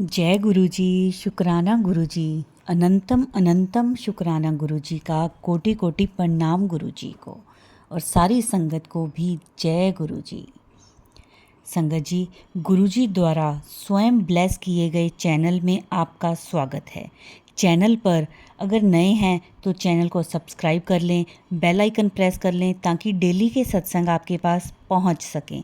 जय गुरुजी। शुक्राना गुरुजी। अनंतम अनंतम शुक्राना गुरुजी का। कोटि कोटि प्रणाम गुरुजी को और सारी संगत को भी जय गुरुजी। संगत जी, गुरुजी द्वारा स्वयं ब्लेस किए गए चैनल में आपका स्वागत है। चैनल पर अगर नए हैं तो चैनल को सब्सक्राइब कर लें, बेल आइकन प्रेस कर लें ताकि डेली के सत्संग आपके पास पहुंच सकें।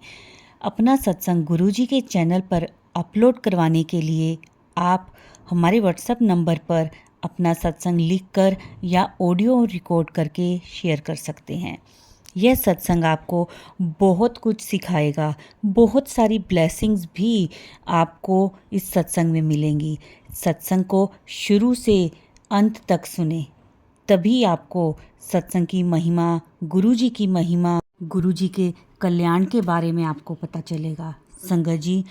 अपना सत्संग गुरुजी के चैनल पर अपलोड करवाने के लिए आप हमारे व्हाट्सएप नंबर पर अपना सत्संग लिखकर या ऑडियो रिकॉर्ड करके शेयर कर सकते हैं। यह सत्संग आपको बहुत कुछ सिखाएगा, बहुत सारी ब्लेसिंग्स भी आपको इस सत्संग में मिलेंगी। सत्संग को शुरू से अंत तक सुने, तभी आपको सत्संग की महिमा, गुरुजी की महिमा, गुरुजी के कल्याण के बारे में आपको पता चलेगा। संगत जी,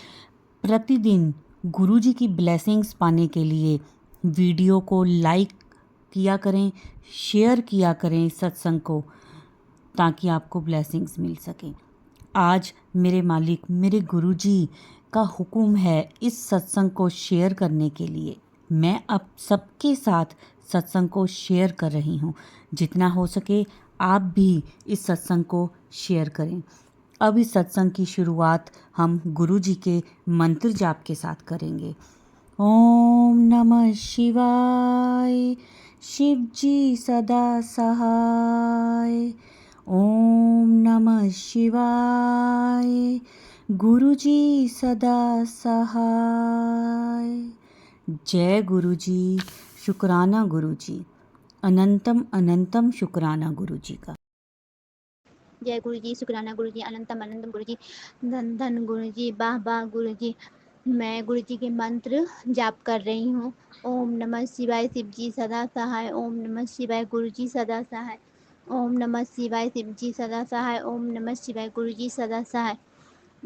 प्रतिदिन गुरुजी की ब्लेसिंग्स पाने के लिए वीडियो को लाइक किया करें, शेयर किया करें सत्संग को, ताकि आपको ब्लेसिंग्स मिल सके। आज मेरे मालिक, मेरे गुरुजी का हुक्म है इस सत्संग को शेयर करने के लिए। मैं अब सबके साथ सत्संग को शेयर कर रही हूँ। जितना हो सके आप भी इस सत्संग को शेयर करें। अब इस सत्संग की शुरुआत हम गुरुजी के मंत्र जाप के साथ करेंगे। ओम नमः शिवाय, शिव जी सदा सहाय। ओम नमः शिवाय, गुरुजी सदा सहाय। जय गुरुजी। शुक्राना गुरुजी। अनंतम अनंतम शुक्राना गुरुजी का। जय गुरु जी, शुक्राना गुरु जी, अनंतम अनंतम गुरु जी, धन धन गुरु जी, वाह वाह गुरु जी। मैं गुरु जी के मंत्र जाप कर रही हूँ। ओम नमः शिवाय, शिव जी सदा सहाय। ओम नमः शिवाय, गुरु जी सदा सहाय। ओम नमः शिवाय, शिव जी सदा सहाय। ओम नमः शिवाय, गुरु जी सदा सहाय।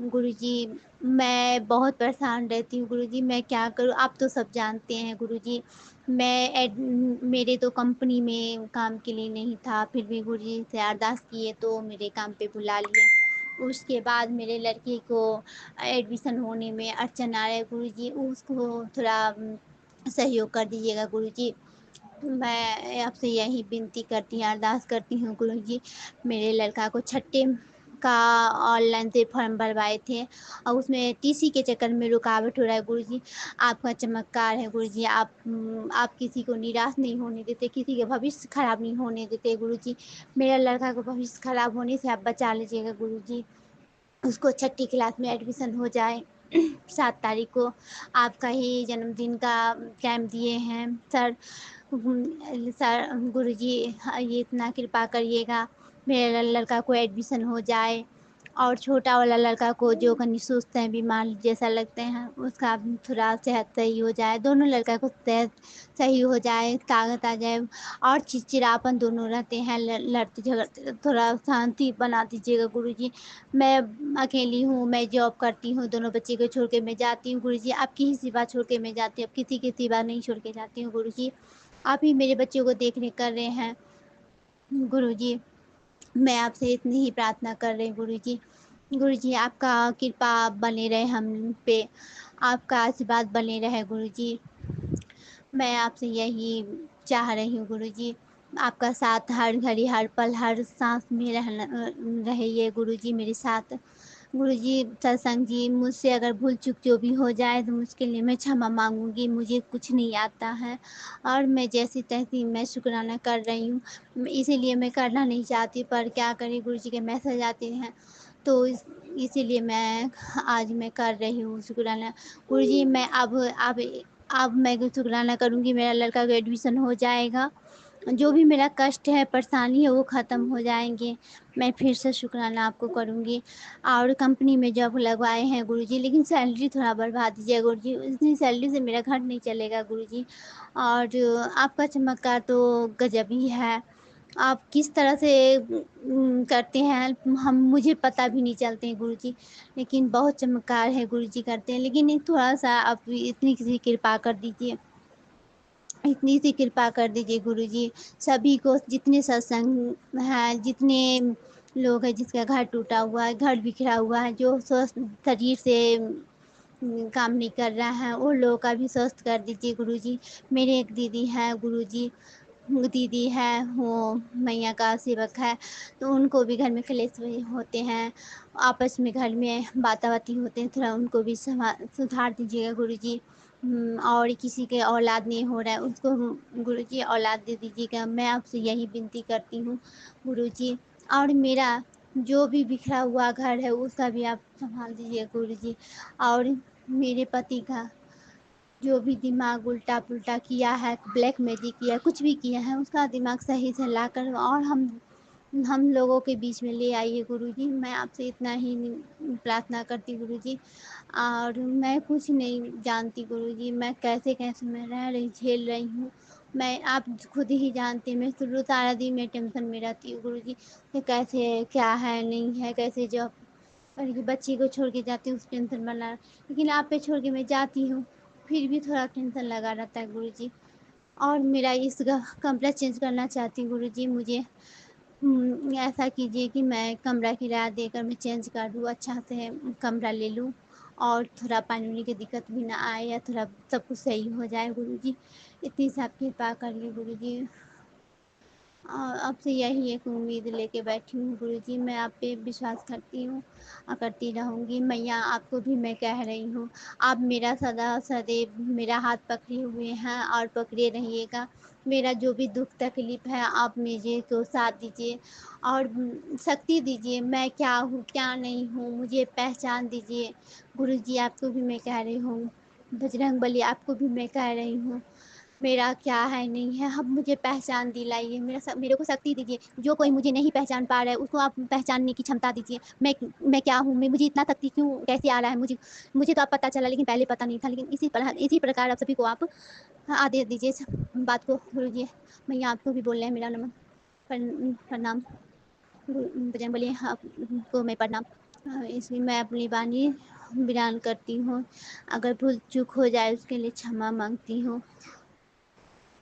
गुरुजी, मैं बहुत परेशान रहती हूँ गुरुजी, मैं क्या करूँ? आप तो सब जानते हैं गुरुजी। मेरे तो कंपनी में काम के लिए नहीं था, फिर भी गुरुजी से अरदास किए तो मेरे काम पे बुला लिया। उसके बाद मेरे लड़के को एडमिशन होने में अड़चन आ रहा है गुरुजी, उसको थोड़ा सहयोग कर दीजिएगा गुरुजी। मैं आपसे यही विनती करती हूँ, अरदास करती हूँ गुरुजी। मेरे लड़का को छठे का ऑनलाइन से फॉर्म भरवाए थे और उसमें टीसी के चक्कर में रुकावट हो रहा है गुरुजी। आपका चमत्कार है गुरुजी, आप किसी को निराश नहीं होने देते, किसी के भविष्य खराब नहीं होने देते गुरुजी। मेरा लड़का को भविष्य खराब होने से आप बचा लीजिएगा गुरुजी। उसको छठी क्लास में एडमिशन हो जाए। 7 तारीख को आपका ही जन्मदिन का कैंप दिए हैं सर। गुरुजी, ये इतना कृपा करिएगा मेरे लड़का को एडमिशन हो जाए और छोटा वाला लड़का को जो कहीं सुस्त है, बीमार जैसा लगते हैं, उसका थोड़ा सेहत सही हो जाए। दोनों लड़का को सेहत सही हो जाए, ताकत आ जाए और चिड़चिड़ापन दोनों रहते हैं, लड़ते झगड़ते, थोड़ा शांति बना दीजिएगा गुरुजी। मैं अकेली हूँ, मैं जॉब करती हूँ, दोनों बच्चे को छोड़ के मैं जाती हूँ गुरुजी। आपकी ही सेवा छोड़ के मैं जाती हूँ, किसी की सेवा नहीं छोड़ के जाती हूँ गुरुजी। आप ही मेरे बच्चों को देख रेख कर रहे हैं गुरुजी। मैं आपसे इतनी ही प्रार्थना कर रही हूँ गुरुजी। गुरुजी, आपका कृपा बने रहे हम पे, आपका आशीर्वाद बने रहे गुरुजी। मैं आपसे यही चाह रही हूँ गुरुजी। आपका साथ हर घड़ी, हर पल, हर सांस में रहे ये गुरुजी मेरे साथ। गुरुजी, सत्संग जी, मुझसे अगर भूल चूक जो भी हो जाए तो उसके लिए मैं क्षमा मांगूंगी। मुझे कुछ नहीं आता है और मैं जैसी तैसी मैं शुक्राना कर रही हूँ, इसीलिए मैं करना नहीं चाहती, पर क्या करें गुरुजी के मैसेज आते हैं तो इसीलिए मैं आज मैं कर रही हूँ शुक्राना। गुरुजी, मैं अब मैं शुक्राना करूँगी, मेरा लड़का का एडमिशन हो जाएगा। जो भी मेरा कष्ट है, परेशानी है, वो ख़त्म हो जाएँगे। मैं फिर से शुक्राना आपको करूँगी। और कंपनी में जॉब लगवाए हैं गुरुजी, लेकिन सैलरी थोड़ा बढ़ा दीजिएगा गुरुजी। इतनी सैलरी से मेरा घर नहीं चलेगा गुरुजी। और आपका चमत्कार तो गज़ब ही है। आप किस तरह से करते हैं, मुझे पता भी नहीं चलते हैं गुरुजी, लेकिन बहुत चमत्कार है गुरुजी करते हैं। लेकिन एक थोड़ा-सा आप इतनी सी कृपा कर दीजिए, इतनी सी कृपा कर दीजिए गुरुजी। सभी को, जितने सत्संग हैं, जितने लोग हैं जिसका घर टूटा हुआ है, घर बिखरा हुआ है, जो स्वस्थ शरीर से काम नहीं कर रहा है, उन लोगों का भी स्वस्थ कर दीजिए गुरुजी। मेरे एक दीदी हैं गुरुजी, दीदी है वो मैया का सेवक है, तो उनको भी घर में क्लेश वही होते हैं, आपस में घर में बाता-बाती होते हैं, थोड़ा उनको भी सुधार दीजिएगा गुरुजी। और किसी के औलाद नहीं हो रहा है, उसको गुरुजी औलाद दे दीजिएगा। मैं आपसे यही विनती करती हूँ गुरुजी। और मेरा जो भी बिखरा हुआ घर है, उसका भी आप सँभाल दीजिए गुरुजी। और मेरे पति का जो भी दिमाग उल्टा-पुल्टा किया है, ब्लैक मैजिक किया है, कुछ भी किया है, उसका दिमाग सही से लाकर और हम लोगों के बीच में ले आइए गुरुजी। मैं आपसे इतना ही प्रार्थना करती हूँ गुरुजी। और मैं कुछ नहीं जानती गुरुजी, मैं कैसे-कैसे मैं रह रही, झेल रही हूँ। मैं आप खुद ही जानती हैं, मैं तो सारा दिन मैं टेंशन में रहती हूँ गुरुजी, कि कैसे क्या है, नहीं है, कैसे जॉब और ये बच्ची को छोड़ के जाती हूँ, उस टेंशन बना। लेकिन आप पे छोड़ के मैं जाती हूँ, फिर भी थोड़ा टेंशन लगा रहता है गुरुजी। और मेरा इस कमरा चेंज करना चाहती हूँ गुरुजी। मुझे ऐसा कीजिए कि मैं कमरा किराया देकर मैं चेंज कर दूँ, अच्छा से कमरा ले लूँ और थोड़ा पानी-वानी की दिक्कत भी ना आए, या थोड़ा सब कुछ सही हो जाए गुरुजी। इतनी सी आप कृपा करिए गुरुजी। आपसे यही एक उम्मीद लेके बैठी हूँ गुरुजी। मैं आप पे विश्वास करती हूँ और करती रहूँगी। मैया आपको भी मैं कह रही हूँ, आप मेरा सदा सदैव मेरा हाथ पकड़े हुए हैं और पकड़े रहिएगा। मेरा जो भी दुःख तकलीफ़ है, आप मुझे को साथ दीजिए और शक्ति दीजिए। मैं क्या हूँ, क्या नहीं हूँ, मुझे पहचान दीजिए। गुरुजी आपको भी मैं कह रही हूँ, बजरंगबली आपको भी मैं कह रही हूँ, मेरा क्या है नहीं है, अब मुझे पहचान दिलाइए, मेरे को शक्ति दीजिए। जो कोई मुझे नहीं पहचान पा रहा है, उसको आप पहचानने की क्षमता दीजिए। मैं क्या हूँ? मुझे इतना शक्ति क्यों कैसे आ रहा है मुझे? मुझे तो अब पता चला, लेकिन पहले पता नहीं था। लेकिन इसी प्रकार आप सभी को आप आदेश दीजिए इस बात को गुरुजी। मैया आपको भी बोल रहे हैं मेरा प्रणाम। बजरंगबली आपको मैं प्रणाम। इसलिए मैं अपनी वाणी बयान करती हूँ। अगर भूल-चूक हो जाए उसके लिए क्षमा माँगती हूँ।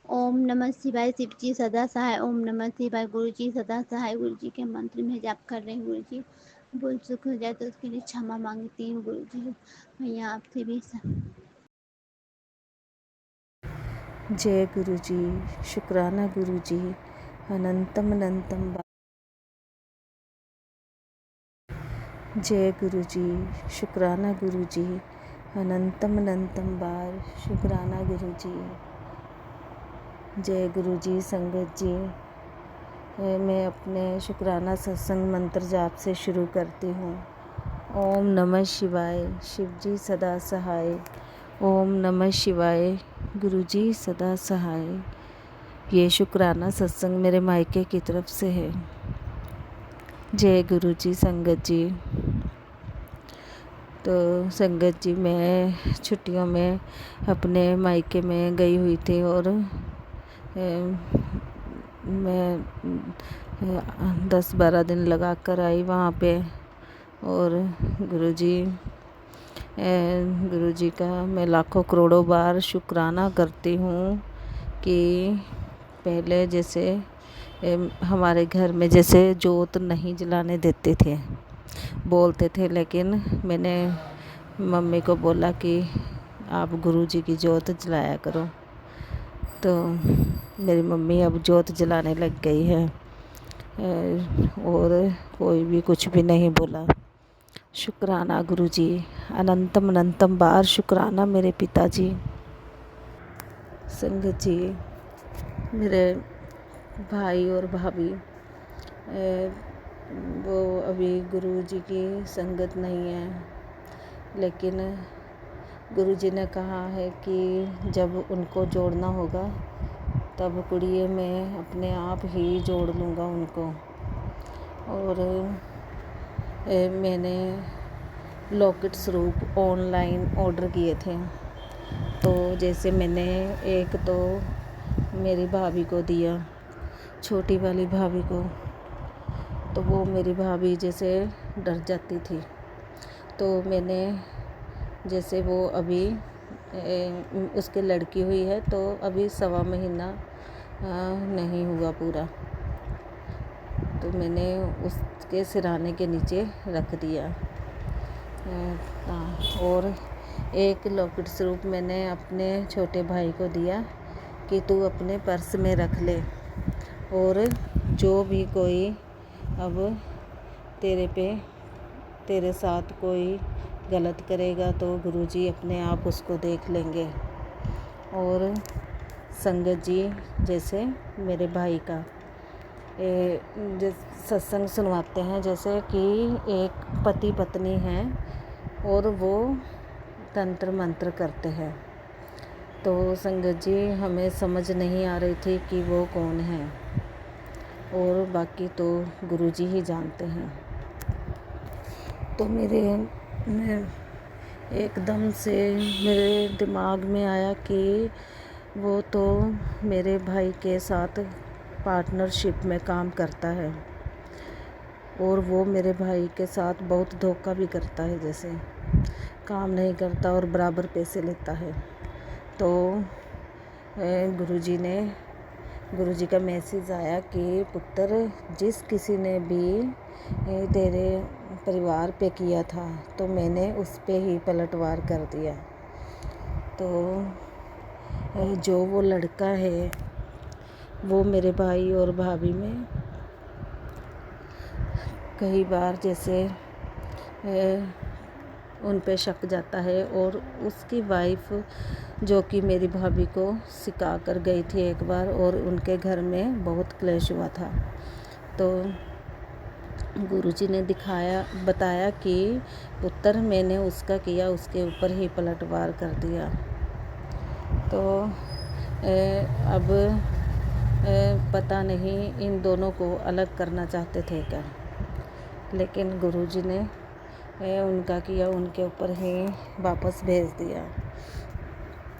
ओम नमः शिवाय, शिव जी सदा सहाय। ओम नमः शिवाय, गुरु जी सदा सहाय। गुरु जी के मंत्र में जाप कर रही हूँ गुरु जी। भूल चूक हो जाए तो उसके लिए क्षमा मांगती हूँ गुरु जी। मैया आपसे भी जय गुरु जी। शुक्राना गुरु जी। अनंतम अनंतम जय गुरु जी। शुक्राना गुरु जी। अनंतम अनंतम बार शुक्राना गुरु जी। जय गुरु जी। संगत जी, मैं अपने शुक्राना सत्संग मंत्र जाप से शुरू करती हूँ। ओम नमः शिवाय, शिव जी सदा सहाय। ओम नमः शिवाय, गुरु जी सदा सहाय। ये शुक्राना सत्संग मेरे मायके की तरफ से है। जय गुरु जी। संगत जी, तो संगत जी, मैं छुट्टियों में अपने मायके में गई हुई थी और मैं 10-12 दिन लगा कर आई वहाँ पे। और गुरु जी का मैं लाखों करोड़ों बार शुक्राना करती हूँ कि पहले जैसे हमारे घर में जैसे जोत नहीं जलाने देते थे, बोलते थे, लेकिन मैंने मम्मी को बोला कि आप गुरु जी की जोत जलाया करो, तो मेरी मम्मी अब जोत जलाने लग गई है और कोई भी कुछ भी नहीं बोला। शुक्राना गुरु जी। अनंतम अनंतम बार शुक्राना मेरे पिताजी। संगत जी, मेरे भाई और भाभी वो अभी गुरु जी की संगत नहीं है, लेकिन गुरु जी ने कहा है कि जब उनको जोड़ना होगा तब कुड़िए मैं अपने आप ही जोड़ लूँगा उनको। और मैंने लॉकेट स्वरूप ऑनलाइन ऑर्डर किए थे, तो जैसे मैंने एक तो मेरी भाभी को दिया, छोटी वाली भाभी को, तो वो मेरी भाभी जैसे डर जाती थी, तो मैंने जैसे वो अभी उसकी लड़की हुई है, तो अभी 1.25 महीना नहीं हुआ पूरा, तो मैंने उसके सिरहाने के नीचे रख दिया। और एक लॉकेट स्वरूप मैंने अपने छोटे भाई को दिया कि तू अपने पर्स में रख ले, और जो भी कोई अब तेरे साथ कोई गलत करेगा तो गुरुजी अपने आप उसको देख लेंगे। और संगत जी जैसे मेरे भाई का सत्संग सुनवाते हैं, जैसे कि एक पति पत्नी हैं और वो तंत्र मंत्र करते हैं। तो संगत जी हमें समझ नहीं आ रही थी कि वो कौन है, और बाकी तो गुरुजी ही जानते हैं। तो एकदम से मेरे दिमाग में आया कि वो तो मेरे भाई के साथ पार्टनरशिप में काम करता है, और वो मेरे भाई के साथ बहुत धोखा भी करता है, जैसे काम नहीं करता और बराबर पैसे लेता है। तो गुरुजी का मैसेज आया कि पुत्र, जिस किसी ने भी तेरे परिवार पे किया था तो मैंने उस पे ही पलटवार कर दिया। तो जो वो लड़का है वो मेरे भाई और भाभी में कई बार जैसे उन पे शक जाता है, और उसकी वाइफ जो कि मेरी भाभी को सिखा कर गई थी एक बार, और उनके घर में बहुत क्लेश हुआ था। तो गुरुजी ने बताया कि पुत्र, मैंने उसका किया, उसके ऊपर ही पलटवार कर दिया। तो अब पता नहीं इन दोनों को अलग करना चाहते थे क्या, लेकिन गुरुजी ने उनका किया उनके ऊपर ही वापस भेज दिया।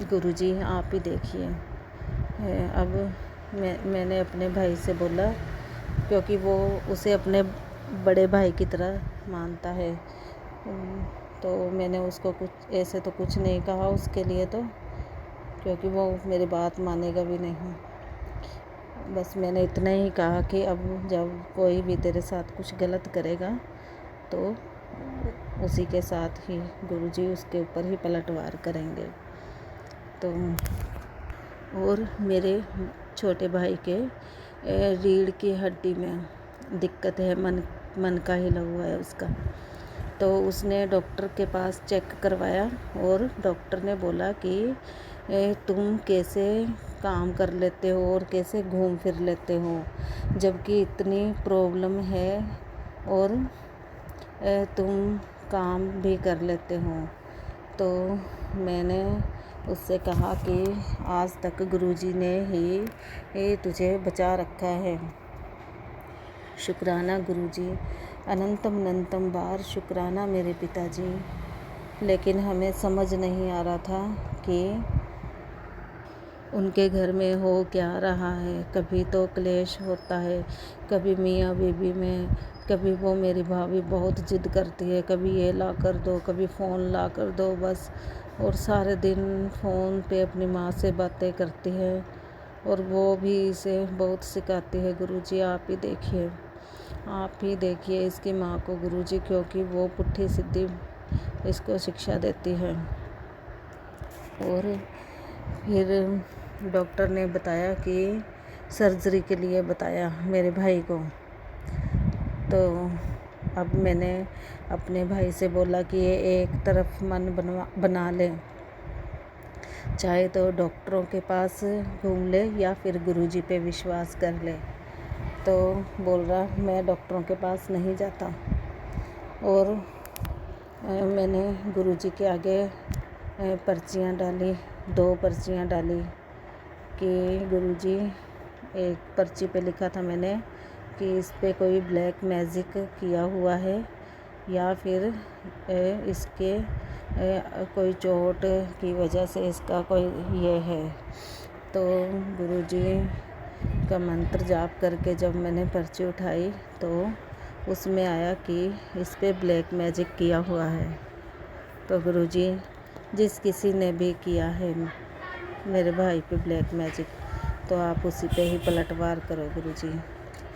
गुरुजी आप ही देखिए। अब मैंने अपने भाई से बोला, क्योंकि वो उसे अपने बड़े भाई की तरह मानता है, तो मैंने उसको कुछ ऐसे तो कुछ नहीं कहा उसके लिए, तो क्योंकि वो मेरी बात मानेगा भी नहीं। बस मैंने इतना ही कहा कि अब जब कोई भी तेरे साथ कुछ गलत करेगा तो उसी के साथ ही गुरुजी उसके ऊपर ही पलटवार करेंगे। तो और मेरे छोटे भाई के रीढ़ की हड्डी में दिक्कत है, मन का हिला हुआ है उसका। तो उसने डॉक्टर के पास चेक करवाया, और डॉक्टर ने बोला कि तुम कैसे काम कर लेते हो और कैसे घूम फिर लेते हो, जबकि इतनी प्रॉब्लम है और तुम काम भी कर लेते हो। तो मैंने उससे कहा कि आज तक गुरुजी ने ही तुझे बचा रखा है। शुक्राना गुरुजी, अनंतम अनंतम बार शुक्राना मेरे पिताजी। लेकिन हमें समझ नहीं आ रहा था कि उनके घर में हो क्या रहा है। कभी तो क्लेश होता है, कभी मियाँ बीवी में, कभी वो मेरी भाभी बहुत जिद करती है, कभी ये ला कर दो, कभी फ़ोन ला कर दो बस, और सारे दिन फ़ोन पे अपनी माँ से बातें करती है, और वो भी इसे बहुत सिखाती है। गुरुजी आप ही देखिए इसकी माँ को गुरुजी, क्योंकि वो पुट्ठी सीधी इसको शिक्षा देती है। और फिर डॉक्टर ने बताया कि सर्जरी के लिए बताया मेरे भाई को। तो अब मैंने अपने भाई से बोला कि ये एक तरफ मन बना ले, चाहे तो डॉक्टरों के पास घूम ले या फिर गुरुजी पे विश्वास कर ले। तो बोल रहा मैं डॉक्टरों के पास नहीं जाता। और मैंने गुरुजी के आगे पर्चियाँ डाली, 2 पर्चियाँ डाली कि गुरुजी, एक पर्ची पे लिखा था मैंने कि इस पे कोई ब्लैक मैजिक किया हुआ है या फिर इसके कोई चोट की वजह से इसका कोई ये है। तो गुरुजी का मंत्र जाप करके जब मैंने पर्ची उठाई तो उसमें आया कि इस पे ब्लैक मैजिक किया हुआ है। तो गुरुजी, जिस किसी ने भी किया है मेरे भाई पे ब्लैक मैजिक, तो आप उसी पे ही पलटवार करो गुरुजी,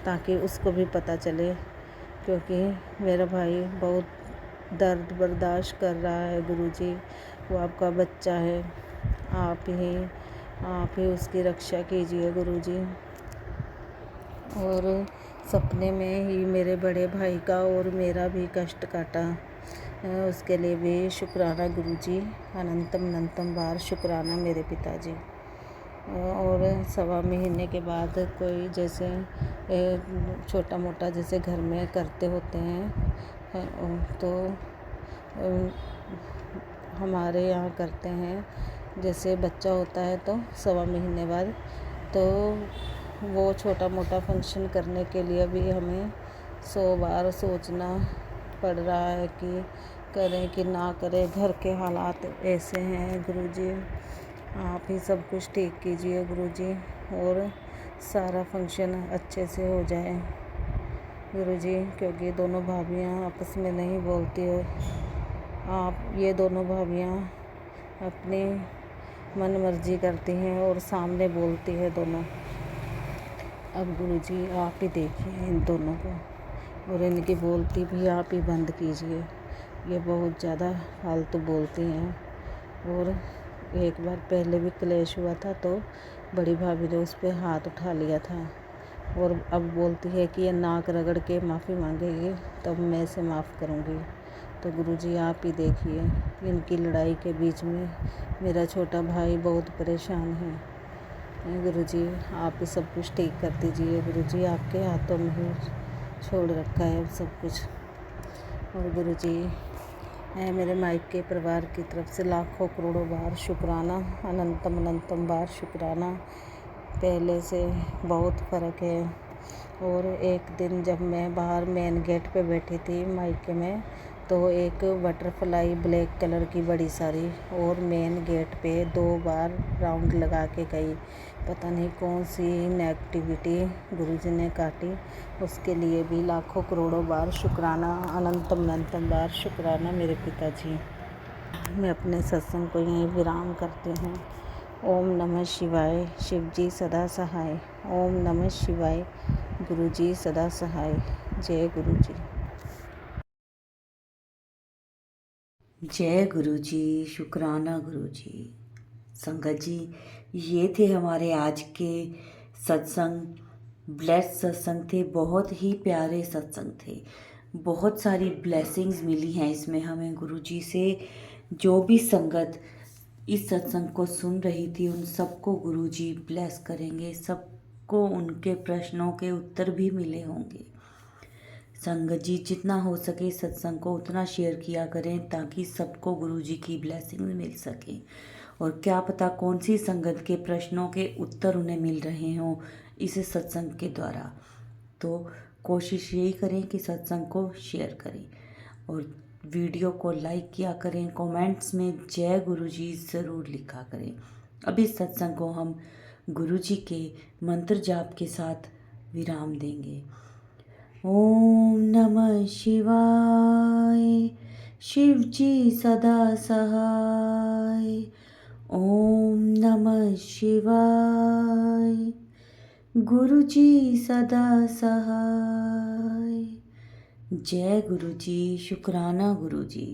ताकि उसको भी पता चले, क्योंकि मेरा भाई बहुत दर्द बर्दाश्त कर रहा है गुरुजी, वो आपका बच्चा है, आप ही उसकी रक्षा कीजिए गुरुजी। और सपने में ही मेरे बड़े भाई का और मेरा भी कष्ट काटा, उसके लिए भी शुक्राना गुरुजी, अनंतम अनंतम बार शुक्राना मेरे पिताजी। और 1.25 महीने के बाद कोई जैसे छोटा मोटा जैसे घर में करते होते हैं, तो हमारे यहाँ करते हैं, जैसे बच्चा होता है तो 1.25 महीने बाद, तो वो छोटा मोटा फंक्शन करने के लिए भी हमें 100 बार सोचना पड़ रहा है कि करें कि ना करें। घर के हालात ऐसे हैं गुरुजी, आप ही सब कुछ ठीक कीजिए गुरुजी, और सारा फंक्शन अच्छे से हो जाए गुरुजी, क्योंकि दोनों भाभियाँ आपस में नहीं बोलती हो। आप ये दोनों भाभियाँ अपनी मन मर्जी करती हैं और सामने बोलती है दोनों। अब गुरुजी आप ही देखिए इन दोनों को, और इनकी बोलती भी आप ही बंद कीजिए, ये बहुत ज़्यादा फालतू बोलती हैं। और एक बार पहले भी क्लेश हुआ था तो बड़ी भाभी ने उस पर हाथ उठा लिया था, और अब बोलती है कि ये नाक रगड़ के माफ़ी मांगेगी तब मैं इसे माफ़ करूँगी। तो गुरुजी आप ही देखिए, इनकी लड़ाई के बीच में मेरा छोटा भाई बहुत परेशान है। गुरुजी आप ही सब कुछ ठीक कर दीजिए गुरुजी, आपके हाथों में ही छोड़ रखा है सब कुछ। और गुरुजी मेरे मायके परिवार की तरफ से लाखों करोड़ों बार शुक्राना, अनंतम अनंतम बार शुक्राना। पहले से बहुत फ़र्क है। और एक दिन जब मैं बाहर मेन गेट पे बैठी थी मायके में, तो एक बटरफ्लाई ब्लैक कलर की बड़ी सारी और मेन गेट पे 2 बार राउंड लगा के गई। पता नहीं कौन सी नेगेटिविटी गुरुजी ने काटी, उसके लिए भी लाखों करोड़ों बार शुक्राना, अनंतम अनंतम बार शुक्राना मेरे पिताजी। मैं अपने सत्संग को यहीं विराम करती हूँ। ओम नमः शिवाय, शिव जी सदा सहाय। ओम नमः शिवाय, गुरु जी सदा सहाय। जय गुरु जी। जय गुरु जी, शुक्राना गुरु जी। संगत जी, ये थे हमारे आज के सत्संग। ब्लेस्ड सत्संग थे, बहुत ही प्यारे सत्संग थे। बहुत सारी ब्लेसिंग्स मिली हैं इसमें हमें गुरु जी से। जो भी संगत इस सत्संग को सुन रही थी उन सबको गुरु जी ब्लेस करेंगे, सबको उनके प्रश्नों के उत्तर भी मिले होंगे। संगत जी जितना हो सके सत्संग को उतना शेयर किया करें ताकि सबको गुरु जी की ब्लेसिंग मिल सके। और क्या पता कौन सी संगत के प्रश्नों के उत्तर उन्हें मिल रहे हों इस सत्संग के द्वारा। तो कोशिश यही करें कि सत्संग को शेयर करें और वीडियो को लाइक किया करें। कमेंट्स में जय गुरु जी ज़रूर लिखा करें। अब इस सत्संग को हम गुरु जी के मंत्र जाप के साथ विराम देंगे। ओम नमः शिवाय, शिव जी सदा सहाय। ओम नमः शिवाय, गुरु जी सदा सहाय। जय गुरु जी, शुक्राना गुरु जी।